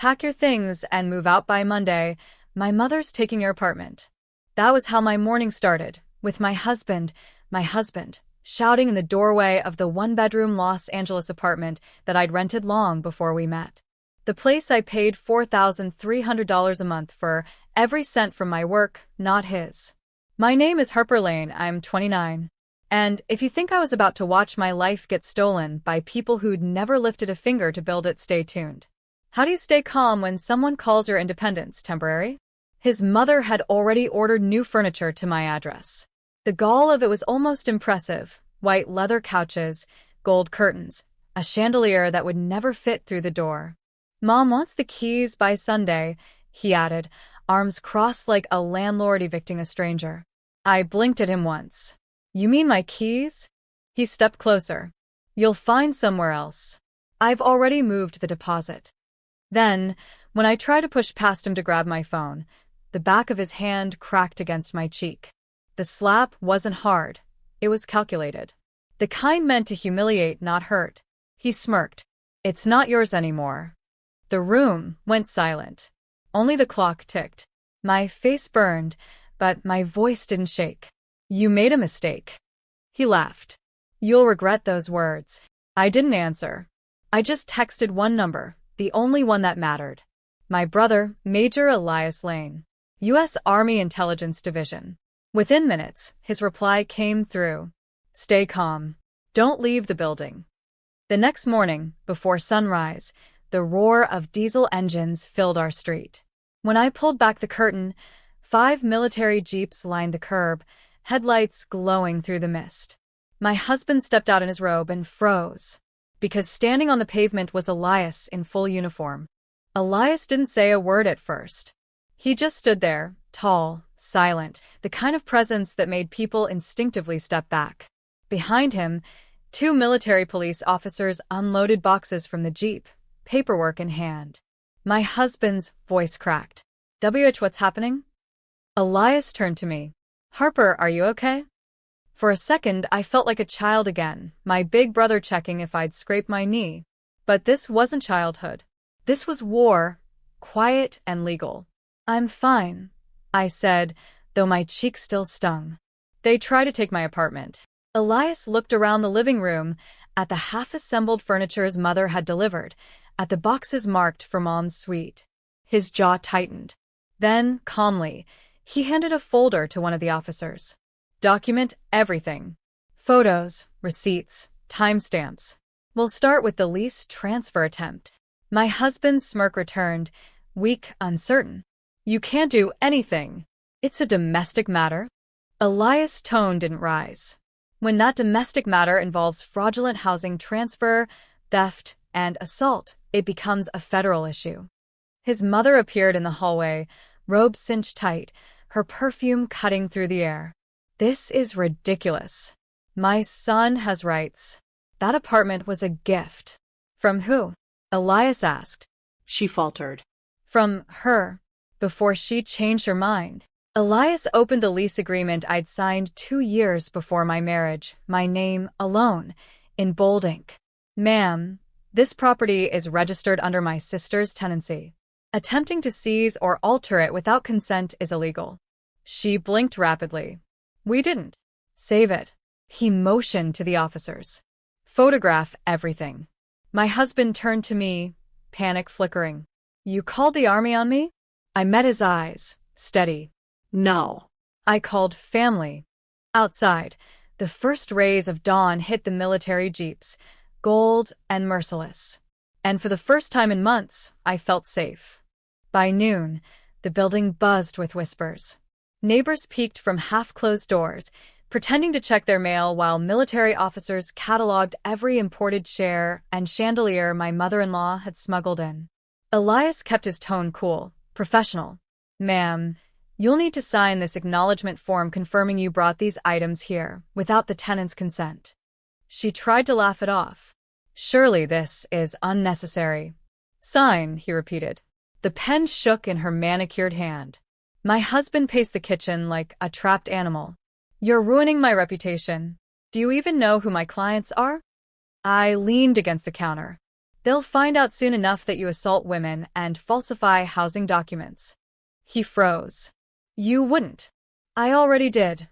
Pack your things and move out by Monday. My mother's taking your apartment. That was how my morning started, with my husband, shouting in the doorway of the one-bedroom Los Angeles apartment that I'd rented long before we met. The place I paid $4,300 a month for, every cent from my work, not his. My name is Harper Lane, I'm 29. And if you think I was about to watch my life get stolen by people who'd never lifted a finger to build it, stay tuned. How do you stay calm when someone calls your independence temporary? His mother had already ordered new furniture to my address. The gall of it was almost impressive. White leather couches, gold curtains, a chandelier that would never fit through the door. Mom wants the keys by Sunday, he added, arms crossed like a landlord evicting a stranger. I blinked at him once. You mean my keys? He stepped closer. You'll find somewhere else. I've already moved the deposit. Then, when I tried to push past him to grab my phone, the back of his hand cracked against my cheek. The slap wasn't hard. It was calculated. The kind meant to humiliate, not hurt. He smirked. It's not yours anymore. The room went silent. Only the clock ticked. My face burned, but my voice didn't shake. You made a mistake. He laughed. You'll regret those words. I didn't answer. I just texted one number, the only one that mattered. My brother, Major Elias Lane, U.S. Army Intelligence Division. Within minutes, his reply came through. Stay calm. Don't leave the building. The next morning, before sunrise, the roar of diesel engines filled our street. When I pulled back the curtain, 5 military jeeps lined the curb, headlights glowing through the mist. My husband stepped out in his robe and froze, because standing on the pavement was Elias in full uniform. Elias didn't say a word at first. He just stood there, tall, silent, the kind of presence that made people instinctively step back. Behind him, 2 military police officers unloaded boxes from the jeep, paperwork in hand. My husband's voice cracked. What's happening? Elias turned to me. Harper, are you okay? For a second, I felt like a child again, my big brother checking if I'd scraped my knee. But this wasn't childhood. This was war, quiet and legal. I'm fine, I said, though my cheek still stung. They tried to take my apartment. Elias looked around the living room, at the half-assembled furniture his mother had delivered, at the boxes marked for Mom's suite. His jaw tightened. Then, calmly, he handed a folder to one of the officers. Document everything. Photos, receipts, timestamps. We'll start with the lease transfer attempt. My husband's smirk returned, weak, uncertain. You can't do anything. It's a domestic matter. Elias' tone didn't rise. When that domestic matter involves fraudulent housing transfer, theft, and assault, it becomes a federal issue. His mother appeared in the hallway, robe cinched tight, her perfume cutting through the air. This is ridiculous. My son has rights. That apartment was a gift. From who? Elias asked. She faltered. From her. Before she changed her mind. Elias opened the lease agreement I'd signed 2 years before my marriage, my name alone, in bold ink. Ma'am, this property is registered under my sister's tenancy. Attempting to seize or alter it without consent is illegal. She blinked rapidly. We didn't. Save it. He motioned to the officers. Photograph everything. My husband turned to me, panic flickering. You called the army on me? I met his eyes, steady. No. I called family. Outside, the first rays of dawn hit the military jeeps, gold and merciless. And for the first time in months, I felt safe. By noon, the building buzzed with whispers. Neighbors peeked from half-closed doors, pretending to check their mail while military officers cataloged every imported chair and chandelier my mother-in-law had smuggled in. Elias kept his tone cool, professional. Ma'am, you'll need to sign this acknowledgement form confirming you brought these items here, without the tenant's consent. She tried to laugh it off. Surely this is unnecessary. Sign, he repeated. The pen shook in her manicured hand. My husband paced the kitchen like a trapped animal. You're ruining my reputation. Do you even know who my clients are? I leaned against the counter. They'll find out soon enough that you assault women and falsify housing documents. He froze. You wouldn't. I already did,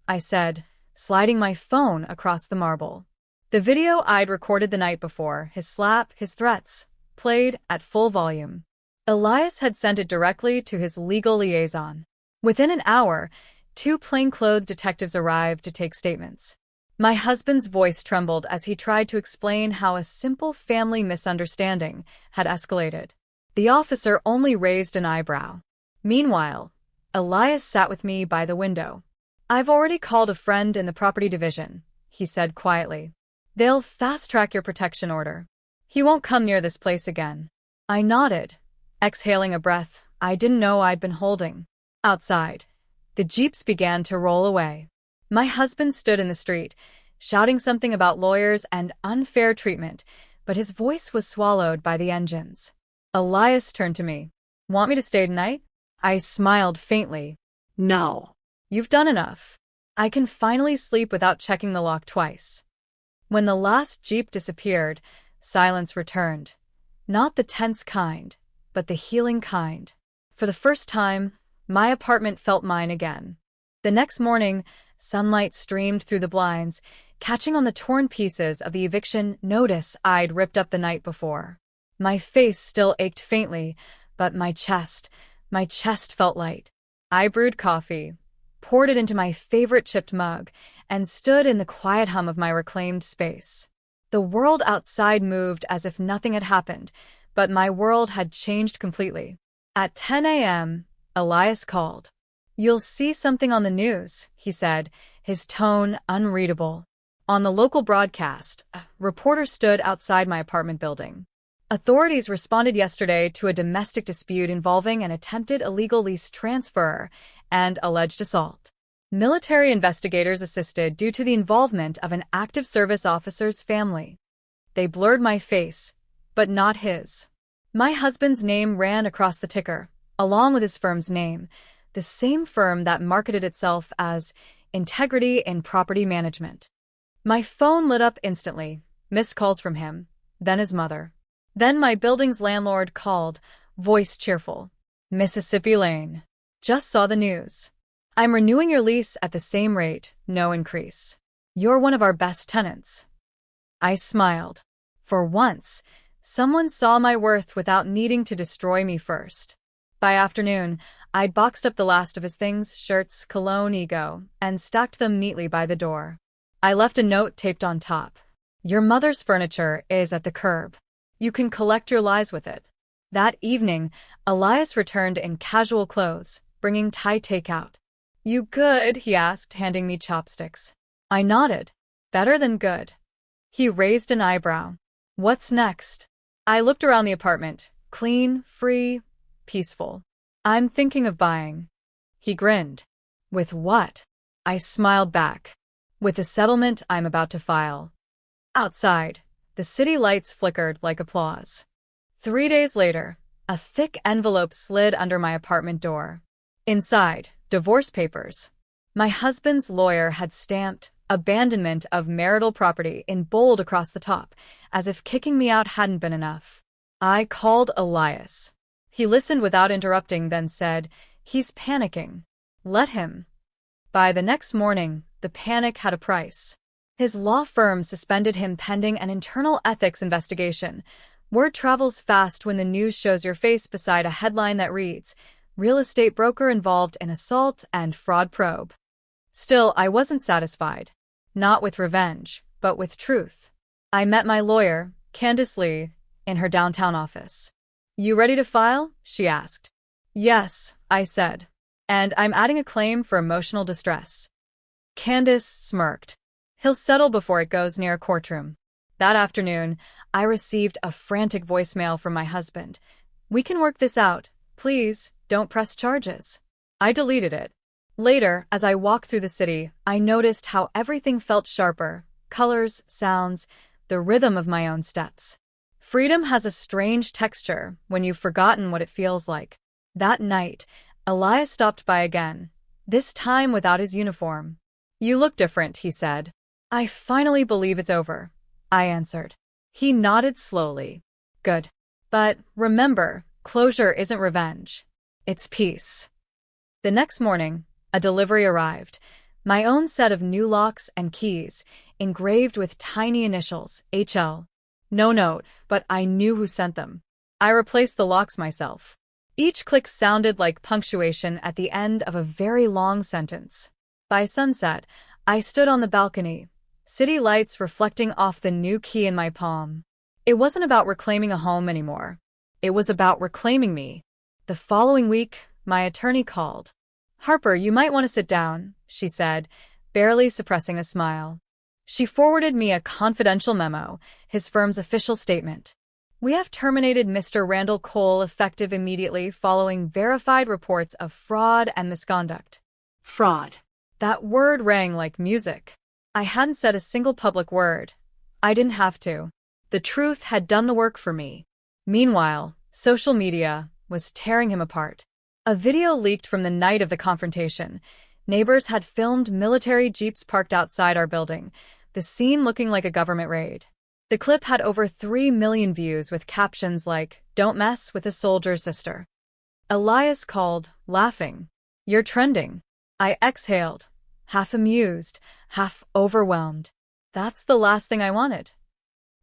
I said, sliding my phone across the marble. The video I'd recorded the night before, his slap, his threats, played at full volume. Elias had sent it directly to his legal liaison. Within an hour, 2 plainclothes detectives arrived to take statements. My husband's voice trembled as he tried to explain how a simple family misunderstanding had escalated. The officer only raised an eyebrow. Meanwhile, Elias sat with me by the window. I've already called a friend in the property division, he said quietly. They'll fast-track your protection order. He won't come near this place again. I nodded, exhaling a breath I didn't know I'd been holding. Outside, the jeeps began to roll away. My husband stood in the street, shouting something about lawyers and unfair treatment, but his voice was swallowed by the engines. Elias turned to me. Want me to stay tonight? I smiled faintly. No. You've done enough. I can finally sleep without checking the lock twice. When the last jeep disappeared, silence returned. Not the tense kind, but the healing kind. For the first time, my apartment felt mine again. The next morning, sunlight streamed through the blinds, catching on the torn pieces of the eviction notice I'd ripped up the night before. My face still ached faintly, but my chest felt light. I brewed coffee, poured it into my favorite chipped mug, and stood in the quiet hum of my reclaimed space. The world outside moved as if nothing had happened, but my world had changed completely. At 10 a.m., Elias called. You'll see something on the news, he said, his tone unreadable. On the local broadcast, a reporter stood outside my apartment building. Authorities responded yesterday to a domestic dispute involving an attempted illegal lease transfer and alleged assault. Military investigators assisted due to the involvement of an active service officer's family. They blurred my face, but not his. My husband's name ran across the ticker, along with his firm's name, the same firm that marketed itself as Integrity in Property Management. My phone lit up instantly, missed calls from him, then his mother. Then my building's landlord called, voice cheerful. Mississippi Lane. Just saw the news. I'm renewing your lease at the same rate, no increase. You're one of our best tenants. I smiled. For once, someone saw my worth without needing to destroy me first. By afternoon, I'd boxed up the last of his things, shirts, cologne, ego, and stacked them neatly by the door. I left a note taped on top. Your mother's furniture is at the curb. You can collect your lies with it. That evening, Elias returned in casual clothes, bringing Thai takeout. You good? He asked, handing me chopsticks. I nodded. Better than good. He raised an eyebrow. What's next? I looked around the apartment. Clean, free, peaceful. I'm thinking of buying. He grinned. With what? I smiled back. With the settlement I'm about to file. Outside, the city lights flickered like applause. 3 days later, a thick envelope slid under my apartment door. Inside, divorce papers. My husband's lawyer had stamped abandonment of marital property in bold across the top, as if kicking me out hadn't been enough. I called Elias. He listened without interrupting, then said, He's panicking. Let him. By the next morning, the panic had a price. His law firm suspended him pending an internal ethics investigation. Word travels fast when the news shows your face beside a headline that reads, Real estate broker involved in assault and fraud probe. Still, I wasn't satisfied. Not with revenge, but with truth. I met my lawyer, Candice Lee, in her downtown office. You ready to file? She asked. Yes, I said. And I'm adding a claim for emotional distress. Candice smirked. He'll settle before it goes near a courtroom. That afternoon, I received a frantic voicemail from my husband. We can work this out. Please, don't press charges. I deleted it. Later, as I walked through the city, I noticed how everything felt sharper. Colors, sounds, the rhythm of my own steps. Freedom has a strange texture when you've forgotten what it feels like. That night, Elias stopped by again, this time without his uniform. You look different, he said. I finally believe it's over, I answered. He nodded slowly. Good. But remember, closure isn't revenge. It's peace. The next morning, a delivery arrived. My own set of new locks and keys, engraved with tiny initials, HL. No note, but I knew who sent them. I replaced the locks myself. Each click sounded like punctuation at the end of a very long sentence. By sunset, I stood on the balcony, city lights reflecting off the new key in my palm. It wasn't about reclaiming a home anymore. It was about reclaiming me. The following week, my attorney called. "Harper, you might want to sit down," she said, barely suppressing a smile. She forwarded me a confidential memo, his firm's official statement. "We have terminated Mr. Randall Cole effective immediately following verified reports of fraud and misconduct." Fraud. That word rang like music. I hadn't said a single public word. I didn't have to. The truth had done the work for me. Meanwhile, social media was tearing him apart. A video leaked from the night of the confrontation. Neighbors had filmed military jeeps parked outside our building, the scene looking like a government raid. The clip had over 3 million views with captions like, "Don't mess with a soldier's sister." Elias called, laughing, "You're trending." I exhaled, half amused, half overwhelmed. That's the last thing I wanted.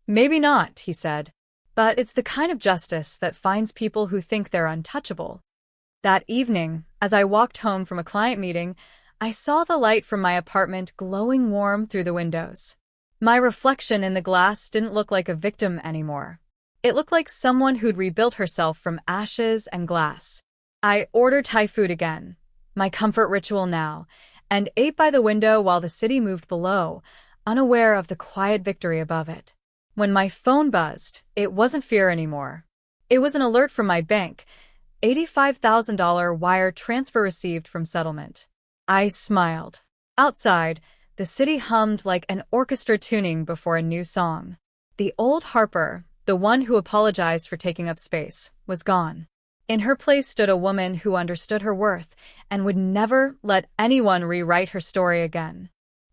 "Maybe not," he said, "but it's the kind of justice that finds people who think they're untouchable." That evening, as I walked home from a client meeting, I saw the light from my apartment glowing warm through the windows. My reflection in the glass didn't look like a victim anymore. It looked like someone who'd rebuilt herself from ashes and glass. I ordered Thai food again, my comfort ritual now, and ate by the window while the city moved below, unaware of the quiet victory above it. When my phone buzzed, it wasn't fear anymore. It was an alert from my bank. $85,000 wire transfer received from settlement. I smiled. Outside, the city hummed like an orchestra tuning before a new song. The old Harper, the one who apologized for taking up space, was gone. In her place stood a woman who understood her worth and would never let anyone rewrite her story again.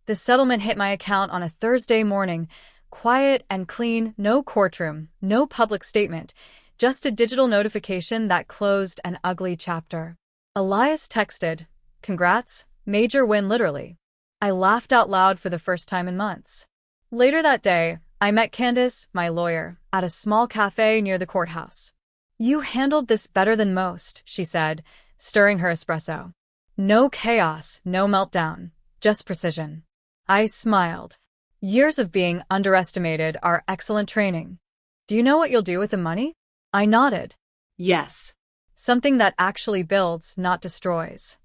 The settlement hit my account on a Thursday morning, quiet and clean, no courtroom, no public statement, just a digital notification that closed an ugly chapter. Elias texted, "Congrats, major win literally." I laughed out loud for the first time in months. Later that day, I met Candace, my lawyer, at a small cafe near the courthouse. "You handled this better than most," she said, stirring her espresso. "No chaos, no meltdown, just precision." I smiled. Years of being underestimated are excellent training. "Do you know what you'll do with the money?" I nodded. Yes. "Something that actually builds, not destroys."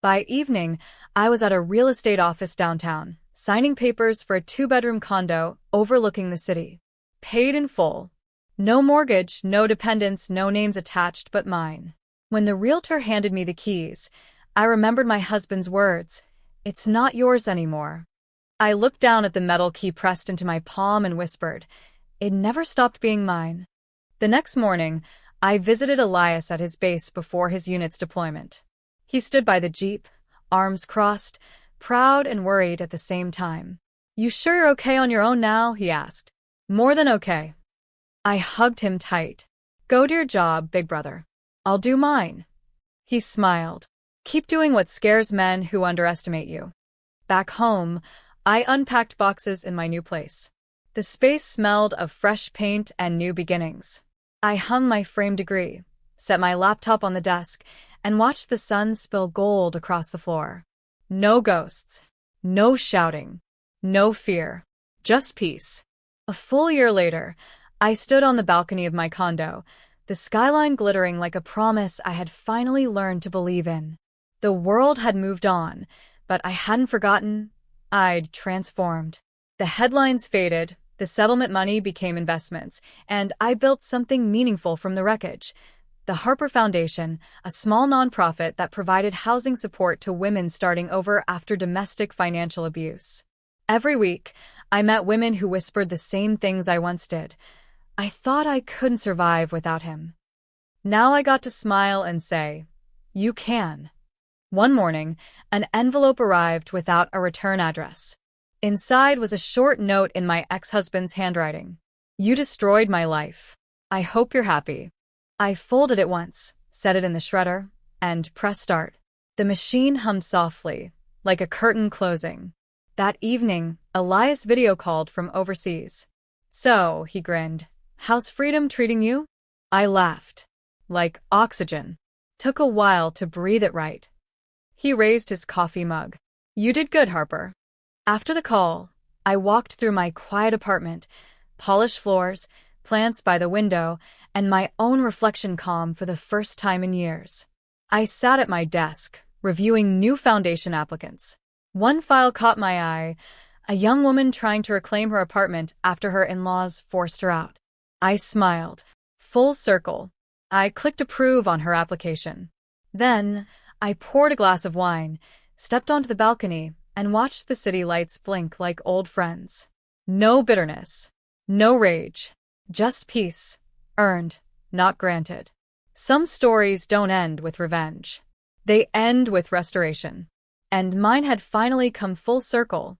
By evening, I was at a real estate office downtown, signing papers for a 2-bedroom condo overlooking the city. Paid in full. No mortgage, no dependents, no names attached but mine. When the realtor handed me the keys, I remembered my husband's words, "It's not yours anymore." I looked down at the metal key pressed into my palm and whispered, "It never stopped being mine." The next morning, I visited Elias at his base before his unit's deployment. He stood by the jeep, arms crossed, proud and worried at the same time. "You sure you're okay on your own now?" he asked. "More than okay." I hugged him tight. "Go to your job, big brother. I'll do mine." He smiled. "Keep doing what scares men who underestimate you." Back home, I unpacked boxes in my new place. The space smelled of fresh paint and new beginnings. I hung my framed degree, set my laptop on the desk, and watched the sun spill gold across the floor. No ghosts, no shouting, no fear, just peace. A full year later, I stood on the balcony of my condo, the skyline glittering like a promise I had finally learned to believe in. The world had moved on, but I hadn't forgotten. I'd transformed. The headlines faded, the settlement money became investments, and I built something meaningful from the wreckage. The Harper Foundation, a small nonprofit that provided housing support to women starting over after domestic financial abuse. Every week, I met women who whispered the same things I once did. I thought I couldn't survive without him. Now I got to smile and say, "You can." One morning, an envelope arrived without a return address. Inside was a short note in my ex-husband's handwriting. "You destroyed my life. I hope you're happy. I folded it once, set it in the shredder, and pressed start. The machine hummed softly, like a curtain closing. That evening, Elias video called from overseas. So, he grinned, how's freedom treating you? I laughed. Like oxygen. Took a while to breathe it right. He raised his coffee mug. You did good, Harper. After the call, I walked through my quiet apartment, polished floors, plants by the window, and my own reflection calm for the first time in years. I sat at my desk, reviewing new foundation applicants. One file caught my eye, a young woman trying to reclaim her apartment after her in-laws forced her out. I smiled. Full circle. I clicked approve on her application. Then, I poured a glass of wine, stepped onto the balcony, and watched the city lights blink like old friends. No bitterness. No rage. Just peace. Earned, not granted. Some stories don't end with revenge. They end with restoration. And mine had finally come full circle.